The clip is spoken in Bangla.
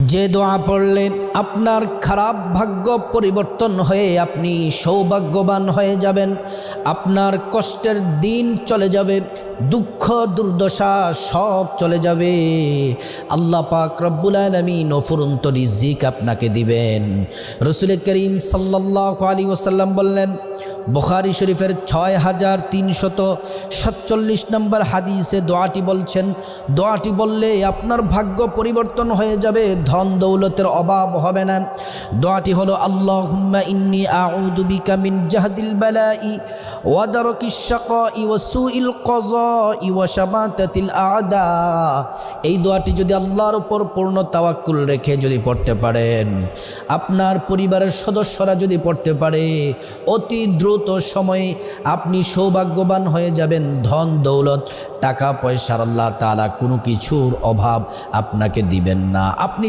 যে দোয়া পড়লে আপনার খারাপ ভাগ্য পরিবর্তন হয়ে আপনি সৌভাগ্যবান হয়ে যাবেন, আপনার কষ্টের দিন চলে যাবে, দুঃখ দুর্দশা সব চলে যাবে। আল্লাহ পাক রব্বুল আলামিন অফুরন্ত রিজিক আপনাকে দিবেন। রাসূল করিম সাল্লাল্লাহু আলাইহি ওয়াসাল্লাম বললেন, বুখারী শরীফের 6347 নম্বর হাদিসে দোয়াটি বলছেন, দোয়াটি বললে আপনার ভাগ্য পরিবর্তন হয়ে যাবে, ধন দৌলতের অভাব হবে না। দোয়াটি হলো আল্লাহুম্মা ইন্নী আউযু বিকা মিন জাহদিল বালাই ওয়া দারকিশ শাকাই ওয়া সুইল কাযাই ওয়া শামাতাতিল আ'দা। এই দোয়াটি যদি আল্লাহর উপর পূর্ণ তাওয়াক্কুল রেখে যদি পড়তে পারেন, আপনার পরিবারের সদস্যরা যদি পড়তে পারে, অতি দ্রুত সময়ে আপনি সৌভাগ্যবান হয়ে যাবেন। ধন দৌলত টাকা পয়সার আল্লাহ তাআলা কোনো কিছুর অভাব আপনাকে দিবেন না। আপনি